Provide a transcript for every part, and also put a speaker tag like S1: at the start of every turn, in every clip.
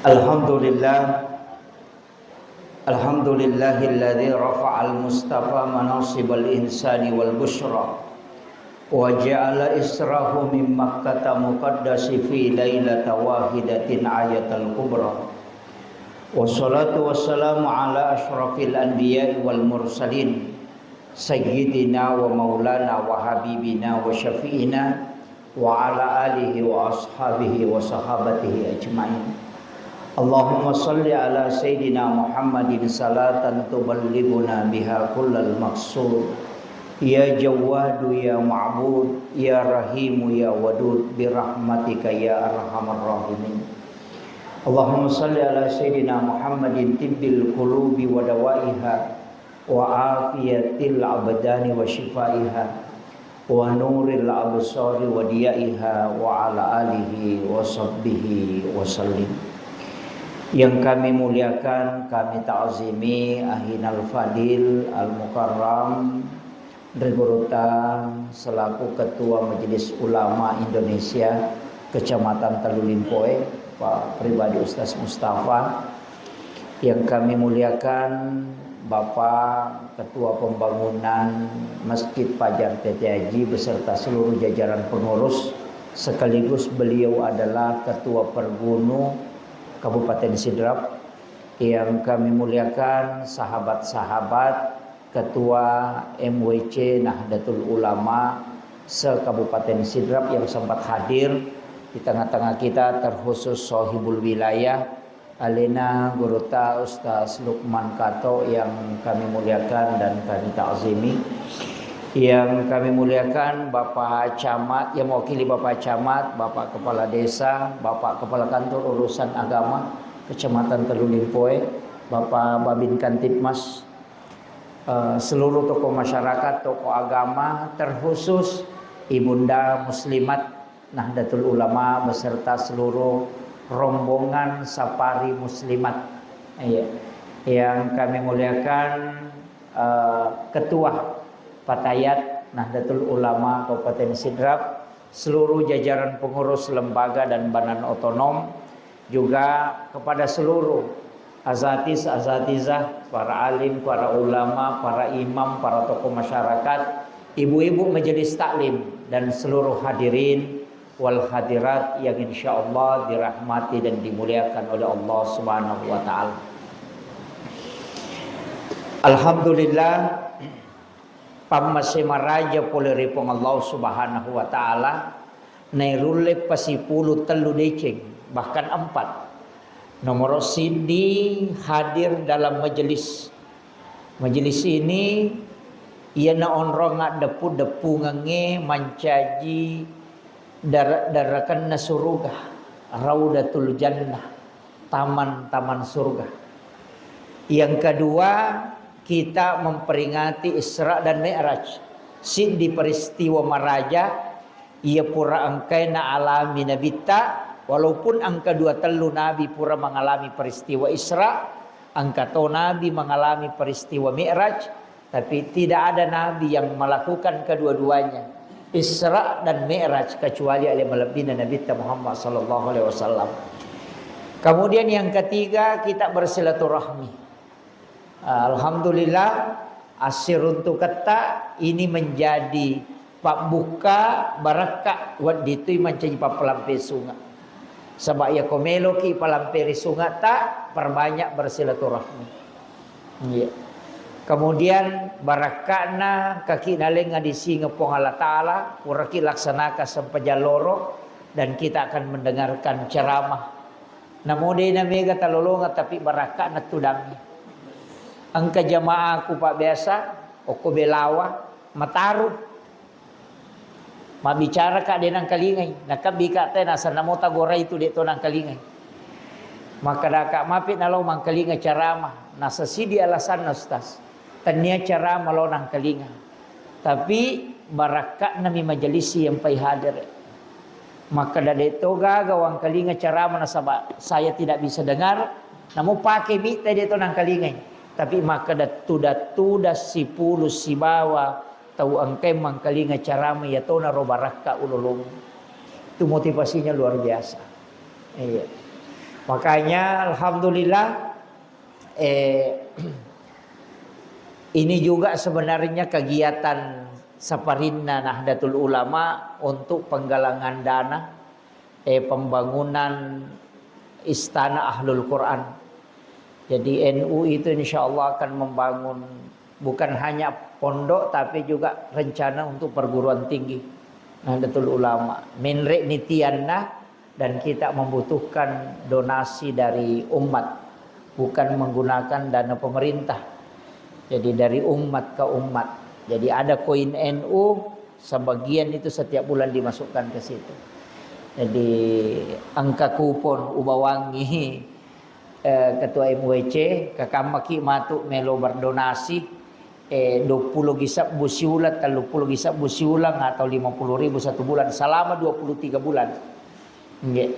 S1: Alhamdulillah, alhamdulillahilladzi rafa'al mustafa manasibal insani wal busyra wa ja'ala israhu min makkata muqaddasi fi lailata wahidatin ayatal kubra. Wassalatu wassalamu ala asyrafil anbiya'i wal mursalin sayyidina wa maulana wa habibina wa syafi'ina wa ala alihi wa ashabihi wa sahabatihi ajma'in. Allahumma salli ala Sayyidina Muhammadin salatan tuballighuna biha kullal maqsud. Ya Jawwadu ya Ma'bud, ya Rahimu ya Wadud, birahmatika ya arhamar rahimin. Allahumma salli ala Sayyidina Muhammadin tibbil qulubi wa dawaiha wa afiyatil abdani wa shifaiha wa nuril absari wa diyaiha wa ala alihi wa sahbihi wa sallim. Yang kami muliakan, kami ta'zimi Ahinal Fadil Al-Mukarram Reguruta selaku Ketua Majelis Ulama Indonesia Kecamatan Talulimpoe, Pak Pribadi Ustaz Mustafa. Yang kami muliakan Bapak Ketua Pembangunan Masjid Pajar Tete Haji beserta seluruh jajaran pengurus, sekaligus beliau adalah Ketua Pergunu Kabupaten Sidrap. Yang kami muliakan sahabat-sahabat Ketua MWC Nahdlatul Ulama se-Kabupaten Sidrap yang sempat hadir di tengah-tengah kita, terkhusus Sohibul Wilayah Alena Guruta Ustaz Lukman Kato yang kami muliakan dan kami ta'zimi. Yang kami muliakan Bapak Camat, yang mewakili Bapak Camat, Bapak Kepala Desa, Bapak Kepala Kantor Urusan Agama Kecamatan Talulimpoe, Bapak Babin Kantipmas, seluruh tokoh masyarakat, tokoh agama, terkhusus Ibunda Muslimat Nahdlatul Ulama beserta seluruh rombongan Safari Muslimat. Yang kami muliakan Ketua Fatayat Nahdlatul Ulama Kabupaten Sidrap, seluruh jajaran pengurus lembaga dan badan otonom, juga kepada seluruh azatizah, para alim, para ulama, para imam, para tokoh masyarakat, ibu-ibu majelis taklim dan seluruh hadirin wal hadirat yang insyaallah dirahmati dan dimuliakan oleh Allah Subhanahu wa taala. Alhamdulillah pamasema raja poleripong Allah Subhanahu wa taala nairule pasipulu telu deceng bahkan 4 nomor sindi hadir dalam majelis ini. Ia na onronga depu ngange mancaji darakan na surga raudatul jannah, taman-taman surga. Yang kedua, kita memperingati Isra dan Mi'raj. Sindi peristiwa maraja, ia pura angkaina alami nabita, walaupun angka 2 telu Nabi pura mengalami peristiwa Isra, angka to Nabi mengalami peristiwa Mi'raj, tapi tidak ada Nabi yang melakukan kedua-duanya, Isra dan Mi'raj, kecuali oleh malabina Nabi Muhammad sallallahu alaihi wasallam. Kemudian yang ketiga, kita bersilaturahmi. Alhamdulillah asir untuk kata ini menjadi pak buka barakah wad ditui menjadi pak pelampe sungai. Sebab ya komelo ki palamperi sungai tak perbanyak bersilaturahmi. Yeah. Kemudian barakana kaki nalenga di singa pong Allah Ta'ala uraki laksanaka sampai jaloro, dan kita akan mendengarkan ceramah. Namode na mega talolonga tapi barakana tudangnya. Angka jamaah aku pak biasa, oko belawa, mataruh, mabicara kak denang kalingay, nakabi kak te nasa namota goray itu dito nang kalingay. Maka dakak mapit na law mang kalingay caramah, nasa sidi alasan na ustaz, tanya caramah law nang kalingay. Tapi barakat nami majalisi yang pay hadir. Maka dito gagawang kalingay caramah na saya tidak bisa dengar, namu pakai mita dito nang kalingay. Tapi maka datu si pulu si bawa tahu angkai mangkalinga carama ya tona robaraka ululung. Itu motivasinya luar biasa. Iya. Makanya alhamdulillah ini juga sebenarnya kegiatan Saparina Nahdlatul Ulama untuk penggalangan dana pembangunan Istana Ahlul Quran. Jadi NU itu insya Allah akan membangun bukan hanya pondok tapi juga rencana untuk perguruan tinggi Nahdlatul Ulama. Minre nitianna, dan kita membutuhkan donasi dari umat, bukan menggunakan dana pemerintah. Jadi dari umat ke umat. Jadi ada koin NU, sebagian itu setiap bulan dimasukkan ke situ. Jadi angka kupon Ubawangi ketua MWC kakamaki matuk melo berdonasi 20 gisap busiulat 30 gisap busiulang atau 50.000 satu bulan selama 23 bulan.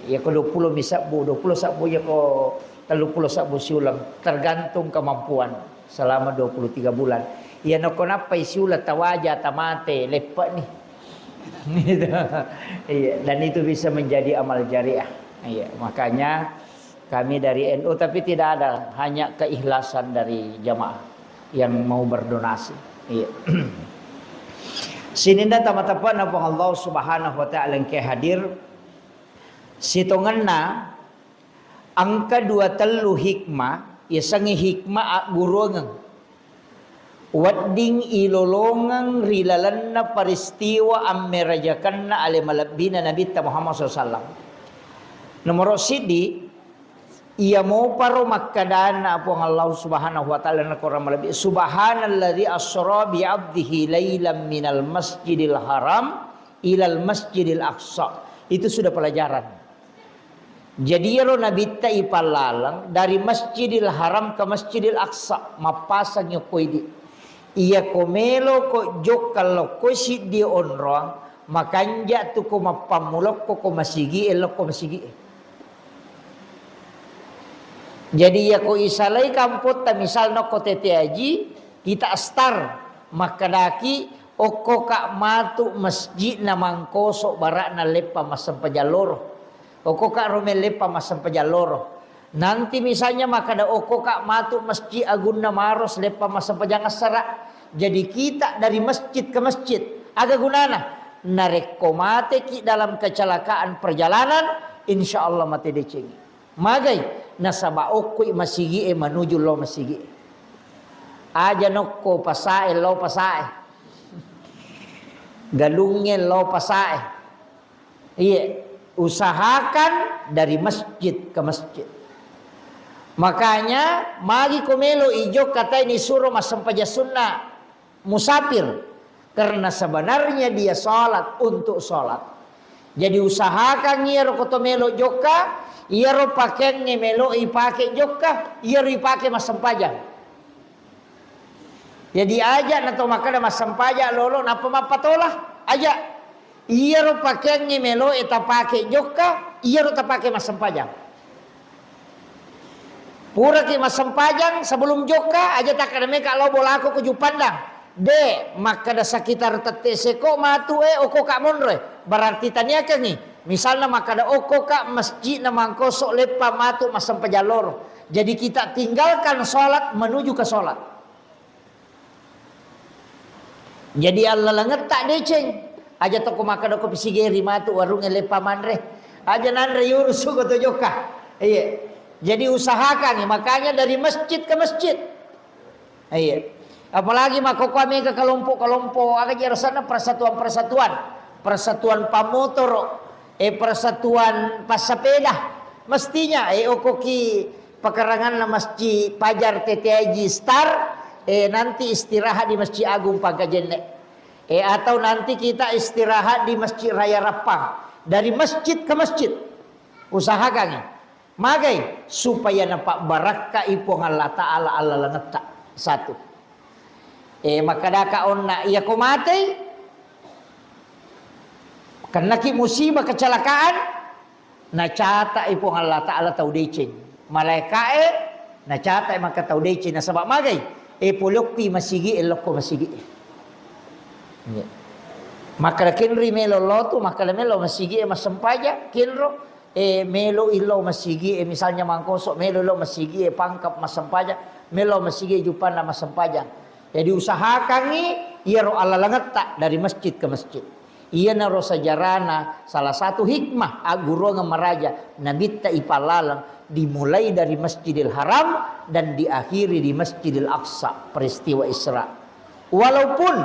S1: Ya ko 20 misab 20 sabu ya ko 30 sabu siulang tergantung kemampuan selama 23 bulan. Ya no konapa isiulat tawaja tamate lepak nih. Iya, dan itu bisa menjadi amal jariah. Iya, makanya kami dari NU tapi tidak ada, hanya keikhlasan dari jamaah yang mau berdonasi. Iya. Sininda tamatapa na po Allah Subhanahu wa taala yang hadir. Sitonganna angka 23 hikmah, isangi hikmah guruangang wadding ilolongang rilalanna peristiwa ammerajakanna ale malabina Nabi Muhammad SAW. Nomor sidi ia mau paro makkadana apa Allah Subhanahu wa taala na Quran malabi subhanalladzi asra bi 'abdihi lailan minal masjidil haram ilal masjidil aqsa. Itu sudah pelajaran. Jadi ya Nabi ipalalang dari Masjidil Haram ke Masjidil Aqsa mapasang yung koidi. Iya komelo ko jok kalau ko si di onroang makanja tu ko mapamulok ko masigi elok ko masigi. Jadi ya ko isalay kampot ta misal no ko teteaji kita astar makadaki o ko ka matu masjid na mangkoso barak na lepa masam pajaloro. Oko ka romele pa masam pajaloro. Nanti misalnya makada oko ka matu masjid agun na maros lepa masam pajangasara. Jadi kita dari masjid ke masjid aga gunana narekomate ki dalam kecelakaan perjalanan insyaallah mati decengi. Magai nasaba oko masigi menuju lo masigi. Aja nokko pasae lo pasae. Galungnya lo pasae. Iya. Usahakan dari masjid ke masjid. Makanya magi komelo ijo kata ini suruh masam paja sunnah musafir karena sebenarnya dia sholat untuk sholat. Jadi usahakan iero kotomelo joka, iero pakai melo ipake joka, iero ipake masam paja. Jadi aja nato makada masam paja lolo napa mapatolah aja. Iya ro pakai melo eta pakai joka, iya ro pakai masam pajang. Pura ki masam pajang sebelum joka aja tak kada meka lo bola aku ke Jupandang. De maka da sekitar tetese ko matu oko ka monre. Berarti tanya ke ni. Misalnya maka da oko ka masjid na mangkoso lepa matu masam pajaloro. Jadi kita tinggalkan sholat menuju ke sholat. Jadi Allah langet tak deceng. Aja toko maka doko pisigeri matu warung lepa manre. Aja nanre yurusu goto joka. Iya. Jadi usahakan makanya dari masjid ke masjid. Iya. Apalagi mako kami ke kelompok-kelompok aga jarasana persatuan-persatuan. Persatuan pamotor, persatuan pasapeda. Mestinya okoki pekarangan na masjid Pajar TTIG Star nanti istirahat di Masjid Agung Pangkajene. Atau nanti kita istirahat di Masjid Raya Rapang. Dari masjid ke masjid. Usahakan. Magai. Supaya nampak barakah ipong Allah Ta'ala Allah langetak. Satu. Maka daka onna iya kumate. Karena ki musibah kecelakaan. Nacata ipong Allah Ta'ala tau decing. Malaikae. Nacata maka tau decing. Nasabak magai. Pulukpi masigi eloko masigi. Maka kinri melo lotu maka melo masigi masampaja kinro melo ilo masigi misalnya mangkosok melo ilo masigi pangkap masampaja melo masigi jupan masampaja. Jadi usahakan ni ia ro ala langeta dari masjid ke masjid. Ia naro sajarana salah satu hikmah aguro ngamaraja nabi ta ipalalang dimulai dari Masjidil Haram dan diakhiri di Masjidil Aqsa peristiwa Isra. Walaupun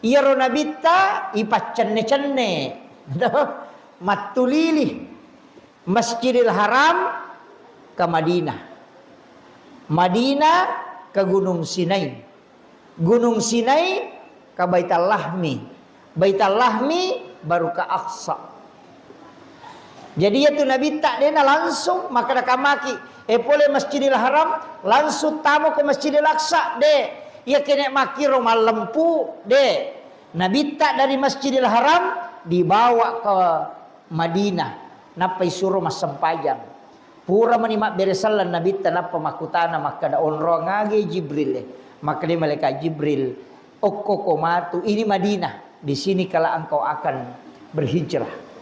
S1: ia ro nabi ta ipacenne-cenne matulili Masjidil Haram ke Madinah. Madinah ke Gunung Sinai. Gunung Sinai ke Baitul Lahmi. Baitul Lahmi baru ke Aqsa. Jadi itu Nabi tak dena langsung maka dah kamaki. Pole Masjidil Haram langsung tamu ke Masjidil Aqsa de. Ia kena maki rumah lempu de. Nabi tak dari Masjidil Haram dibawa ke Madinah. Napa suruh mas sempajang. Pura manimak beresalan Nabi tak napa makutana maka da onro ngage Jibril. Maka dia malaikat Jibril. Okko komatu ini Madinah. Di sini kala engkau akan berhijrah.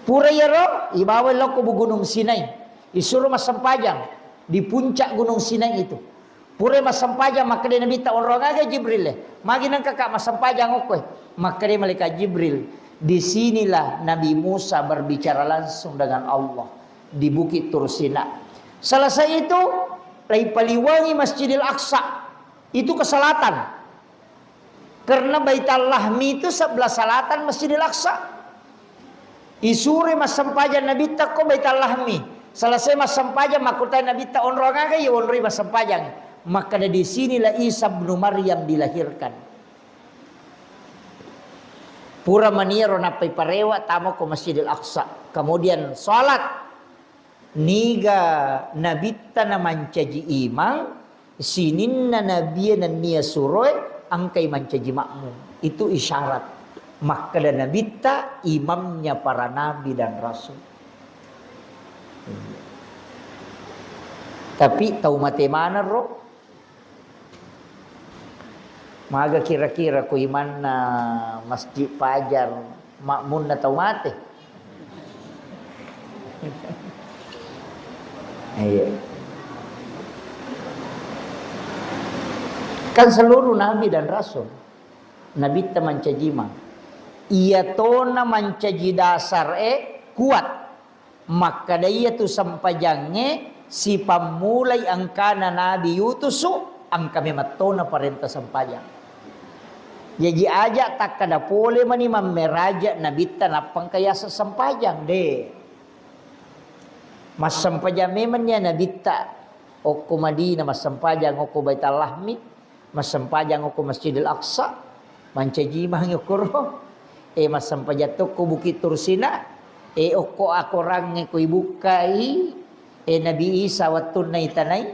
S1: Pura yaro ibawa lo ke Gunung Sinai. Disuruh mas sempajang di puncak Gunung Sinai itu. Pura mas sempajang maka dia Nabi tak orang aja Jibril. Magi nang kakak mas sempajang oke. Maka dia malaikat Jibril. Disinilah Nabi Musa berbicara langsung dengan Allah di Bukit Tursina. Selesai itu lai paliwangi Masjidil Aqsa itu ke selatan. Karena Baitul Lahmi itu sebelah selatan Masjidil Aqsa. Isure mas sempajan Nabi tak ko Baitul Lahmi. Selesai mas sempajan makutai Nabi tak onrong aga ya onri mas sempajan. Maka dari sinilah Isa bin Maryam dilahirkan. Pura maniero napai parewa tamu ke Masjidil Aqsa. Kemudian salat niga Nabi tanah mancaji imang sininna nabiya nan niya suroy angkai mancaji makmum. Itu isyarat. Maka dan Nabi ta imamnya para nabi dan rasul. Tapi tahu mate mana ro? Maga kira-kira ku iman na masjid pajar makmun na tahu mate. Iya. Kan seluruh nabi dan rasul Nabi ta mancajima. Ia tona mancaji dasar kuat. Maka daya tu sampajange si pamulay angkana nabi yutusu ang kami matona parenta sampajang. Jadi aja tak kada pole mani mameraja Nabi ta napang kaya sa sampajang de. Mas sampajang memang ya Nabi ta oko Madinah mas sampajang oko Baitul Lahmi. Mas sampajang oko Masjidil Aqsa. Mancajimah ngukuro. Mas sampajang to ko Bukit Tursina. Oko akorang ko ibukai. Nabi Isa watun na itanay.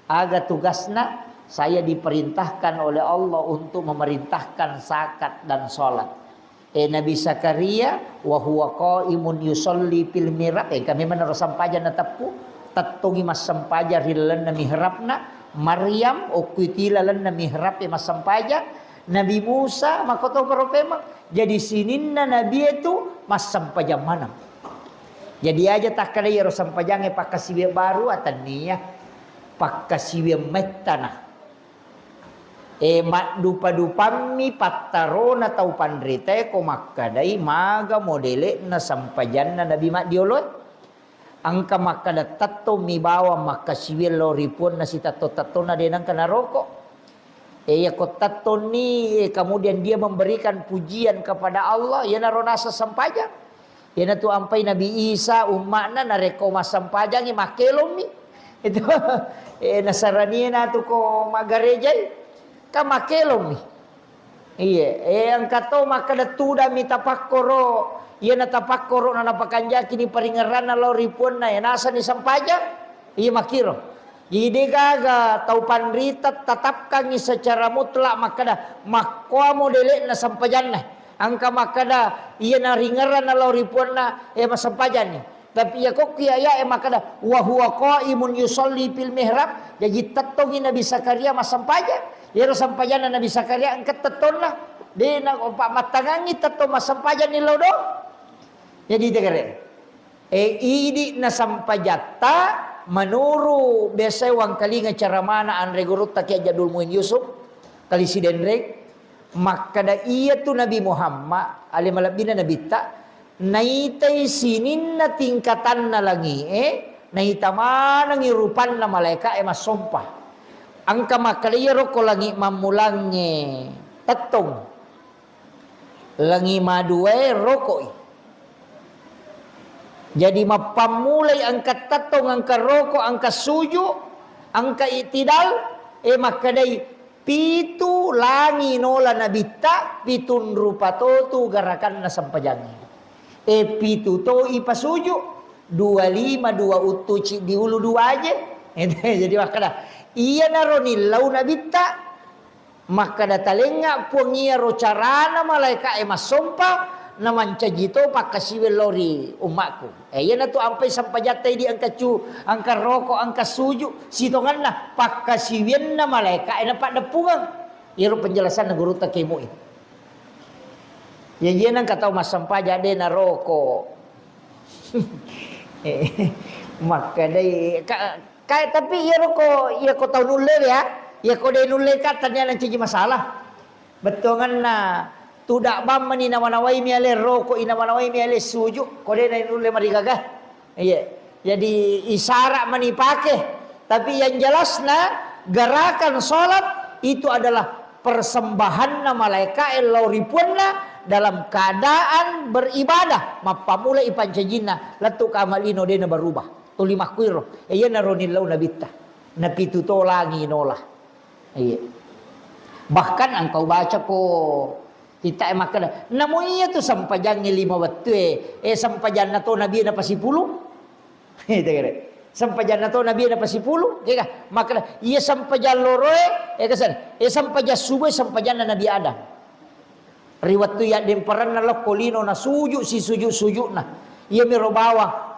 S1: Aga tugasna. Saya diperintahkan oleh Allah untuk memerintahkan zakat dan sholat. Nabi Zakaria. Wahuwa qaimun yusolli fil mihrab. Kami menaruh sampajang na tapu. Tatungi mas sampajang rilan na mihrabna. Maryam okutilalan na mihrab mas sampajang. Nabi Musa makoto peropemang. Jadi sininna Nabi itu mas sampajang mana. Jadi aja tak kada ya sampajang pakasiwe baru atania pakasiwe metana. Dupa-dupami pattarona tau pandrite ko makkadai maga modele na sampajan na Nabi mak diolot. Angka makada tato mi bawa makasiwe loripun na si tato-tato na denang kana rokok. Ya tato ni kemudian dia memberikan pujian kepada Allah. Ya naronasa sampajang. Ya na tu ampai Nabi Isa umakna nareko mas sampajang makelom ni. Itu nasarania na tu ko magarejay. Kamakelom ni. Iya, ang kato makada tuda mi tapakkoro. Iya na tapakkoro na napakanja kini paringaran na loripun na nasa ni sampajang. Iya makiro. Jadi gaga tau panrita tatapkan ni secara mutlak makada makwa modele na sampajan na. Angka makada iya na ringaran na loripun na masampajan ni. Tapi ya kok kiaya makada wa huwa qaimun yusolli fil mihrab. Jadi tatongin Nabi Zakaria masampajan. Ya sampajan na Nabi Zakaria angkat taton lah. Di na opak matangangi tato masampajan ni lodo. Jadi tegare. Idi na sampajatta manuru biasa wang kali cara mana andre gurut takia Jadul Muin Yusuf kali si denrek maka da iya tu Nabi Muhammad alimalabina Nabi ta naitai sinin na tingkatan na langi naitama nang irupan na malaika masumpah angka makaliro ko langi mamulangi tatong langi maduwe rokoi. Jadi mapamulay angka tatong, angka roko, angka suju, angka itidal, makaday pitu langi nola nabita, pitun rupa tu garakan na sampajangi. Pitu to ipasuju, 25 utuci di ulu dua aja. Jadi makada iya naronilau nabita, makada talenga puangia rocarana malaika masompa, naman cajito pakasiwel lori umakku. Yan na to ampay sampajatay di angka cu, angka roko, angka suju. Sitongan na pakasiwen na malaika na padapungan. Iro penjelasan na guru takimu ini. Yan ang kataw masampajade na roko. Maka day kaya tapi iya ko taw nulle ya. Iya ko day nulle ka tanya nang ciji masalah. Betongan na tudak bam mani namanawai miale roko inamanawai miale suju kode na nulle marigaga. Iya. Jadi isyarat mani pakai. Tapi yang jelasnya gerakan salat itu adalah persembahan na malaika eloripunna dalam keadaan beribadah. Mapamula ipancajina latu kamalino de na berubah. Tuli makwiro. Iya na ronillau nabita. Napitu to langi nolah. Iya. Bahkan engkau baca ko kita makana namo iya tu sampajan ni 5 waktu sampajan na to nabi na pasipulu sampajan na to nabi na pasipulu kaya makana iya sampajan loroe kasan sampajan subuh sampajan na nabi Adam riwat tu ya demparan na kolino na suju si suju na iya mirobawa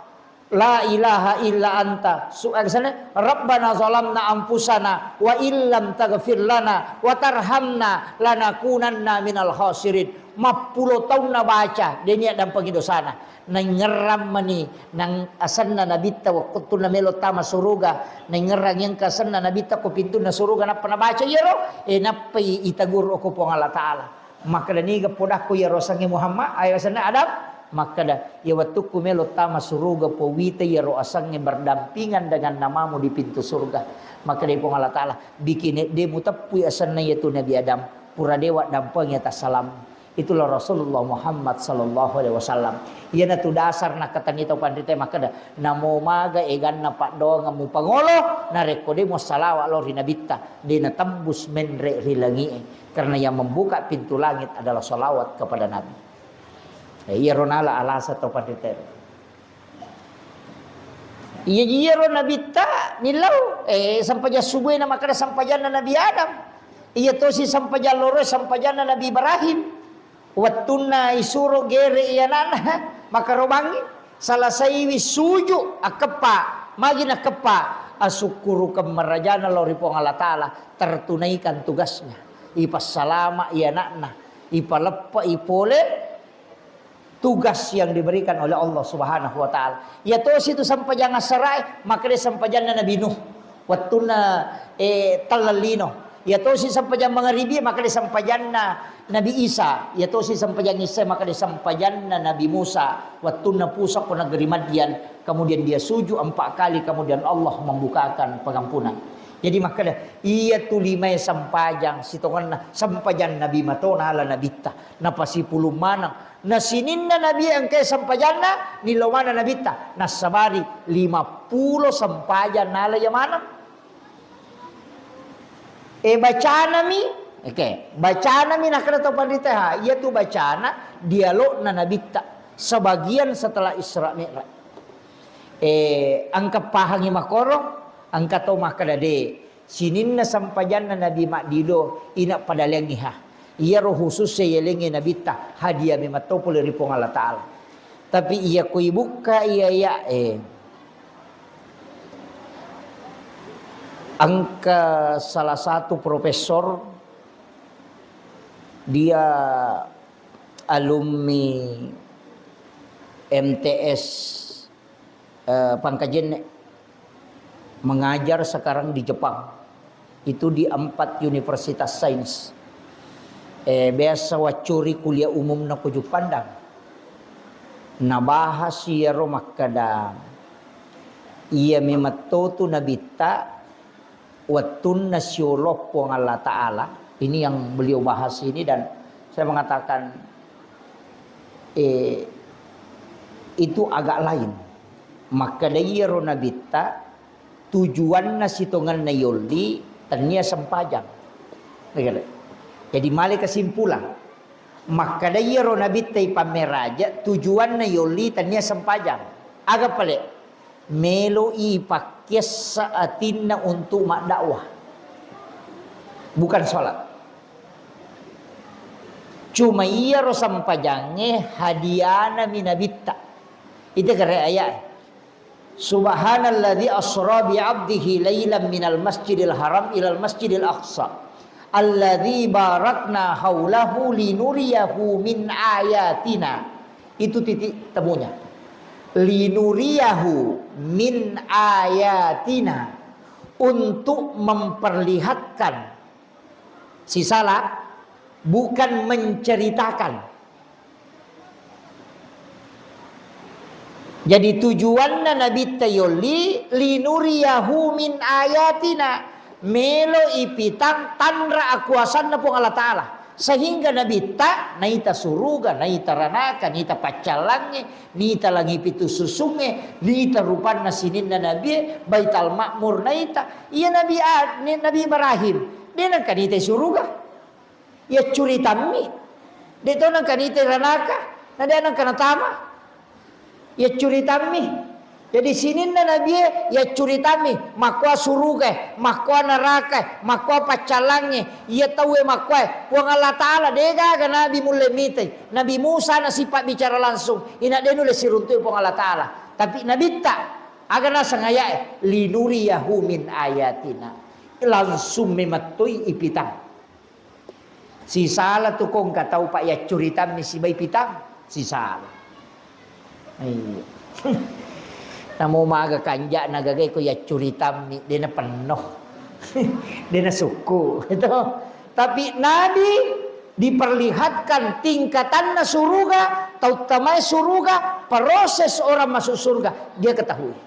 S1: la ilaha illa anta sana rabbana zalamna anfusana wa illam taghfir lana wa tarhamna lanakunanna minal khasirin. 10 tahun na baca denia dan pangidosana nang ngeram mani nang asanna nabita waktu na melo tama suruga nang ngerang yang kasanna nabita ko pintu na suruga na panabaca yero napai itagur ko po Allah taala maka daniga podak ko yero sangi Muhammad ayo sana Adam maka dah ya waktu kumelo tama suruga po wita ya roasangnya berdampingan dengan namamu di pintu surga maka dia pun Allah Ta'ala bikin dia mutapui asannya yaitu Nabi Adam pura dewa dampangnya tak salam itulah Rasulullah Muhammad sallallahu alaihi wasallam ia natu dasar nak katang itu pandite maka dah namo maga egan na pak doa ngamu pangolo na rekode mo salawat lor hinabita dia tembus menre rilangi karena yang membuka pintu langit adalah salawat kepada Nabi. Iya ronala alasa to patiter. Iya ron Nabi ta nilau sampaja subuh na makada sampajan na Nabi Adam. Iya to si sampajan loro sampajan na Nabi Ibrahim. Wattuna isuro gere iyanana makarobangi salasai wisuju akepa magi na kepa asukuru kemerajana lori pong Allah Taala tertunaikan tugasnya. Ipas salama iyanana ipalepa ipole tugas yang diberikan oleh Allah Subhanahu wa taala. Ya to situ sampajan sarai maka dia sampajan Nabi Nuh. Wattuna talalino. Ya to si sampajan mangaribi maka dia sampajan Nabi Isa. Ya to si sampajan Isa maka dia sampajan Nabi Musa. Wattuna pusak ko negeri Madian. Kemudian dia sujud 4 kali kemudian Allah membukakan pengampunan. Jadi maka dah iya tu 5 sampajang sitongan sampajan Nabi matona ala nabita napasi puluh manang nasinin na Nabi ang kay sampajanna nilawana nabita nasabari 50 sampajan nala yamanang bacana mi bacana mi nakada to pandita ha iya tu bacana dialog na nabita sebagian setelah Isra Mi'raj angka pahangi makorong angka to makadade sinin na sampajan na Nabi Makdido ina padalengiha iya roh khusus saya lengi nabita hadiah memato pole ripong Allah Ta'ala tapi iya kui buka iya angka salah satu profesor dia alumni MTS pangkajen mengajar sekarang di Jepang. Itu di 4 universitas sains. Biasa wacuri kuliah umum na kuju pandang. Nabahas siya romakadam. Ia mematoto nabita watun nasyolok po Allah Ta'ala. Ini yang beliau bahas ini, dan saya mengatakan itu agak lain. Maka dayero nabita tujuan nasitongan na yoli tania sempajang. Jadi mali kesimpulan. Maka dayero nabita pameraja tujuan na yoli tania sempajang. Agak pale melo ipakyas saatin na untuk mak dakwah. Bukan sholat. Cuma iya ro sampajange hadiana minabitta. Itu kira ayat. Subhanalladzi asra bi 'abdihi lailan minal masjidil haram ilal masjidil aqsa. Alladzi barakna haulahu linuriyahu min ayatina. Itu titik temunya. Linuriyahu min ayatina, untuk memperlihatkan si salah, bukan menceritakan. Jadi tujuanna Nabi tayoli linuriyahu min ayatina, melo ipitang tanra akuasanna pong Allah Ta'ala, sehingga Nabi ta naita suruga, naita ranaka, naita pacalange, naita langi pitu susunge, naita rupanna sininna Nabi Baital Ma'mur, naita iya Nabi Ibrahim dia nang kanita suruga ya curi tammi dia to nang kanita ranaka na dia nang kanatama ya curi tammi. Jadi sininna Nabi ya curi tammi makwa suruga, makwa neraka, makwa pacalange, ya tahu makwa puang Allah Ta'ala dega ga Nabi mulai mite. Nabi Musa na sifat bicara langsung ina dia nulis siruntu puang Allah Ta'ala, tapi Nabi tak aga na sangaya linuriyahu min ayatina, langsung mematui ipitang. Si salah tu kong katau pak ya curi tammi si bay pitang si salah. Namo maga kanja nagagay ko ya curitam dia na penuh. Dia na suku itu. Tapi Nabi diperlihatkan tingkatan na surga, tautamai surga, proses orang masuk surga dia ketahui.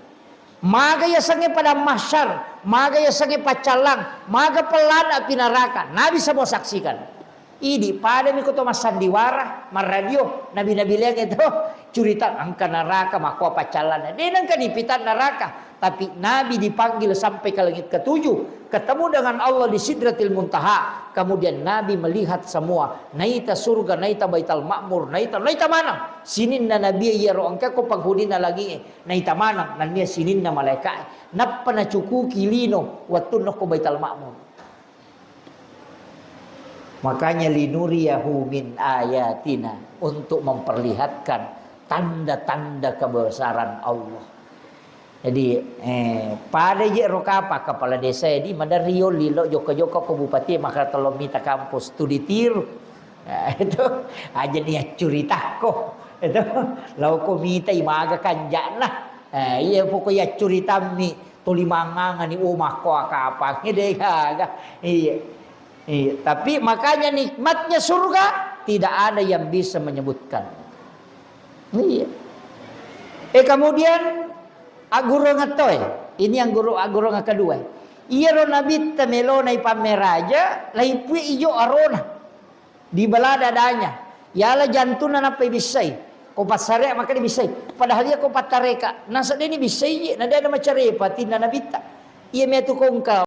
S1: Maga ya sange pada mahsyar, maga ya sange pacalang, maga pelan api neraka. Nabi semua saksikan. Idi pada mi koto mas sandiwara, mar radio, nabi-nabi liang itu cerita angka neraka makwa pacalan. Dia nang kanipitan neraka, tapi Nabi dipanggil sampai ke langit ketujuh, ketemu dengan Allah di Sidratil Muntaha. Kemudian Nabi melihat semua, naita surga, naita Baital Ma'mur, naita mana? Sinin na Nabi ya ro angka ko panghudina lagi, naita mana? Nanya sinin na malaikat. Nappa na cuku kilino watun ko Baital Ma'mur. Makanya linuriyahu min ayatina, untuk memperlihatkan tanda-tanda kebesaran Allah. Jadi pada je rokapa kepala desa di Madario lilo joko-joko ke bupati maka tolong minta kampus studi tiru. Itu aja nih cerita kok. Itu lau ko minta imaga kanjana. Iya pokoknya cerita mi tulimangan ni umah ko apa ngede kaga. Iya. Tapi makanya nikmatnya surga tidak ada yang bisa menyebutkan. Iya. Kemudian aguro ngatoy. Ini yang aguro nga kedua. Iya ro nabi temelo na ipameraja laipui ijo arona. Di balada adanya. Yala jantuna na pa bisay. Ko pasare maka di bisay. Padahal dia ko patareka. Nasa dini bisay na dia na macarepa tinna nabita. Iya metu kongka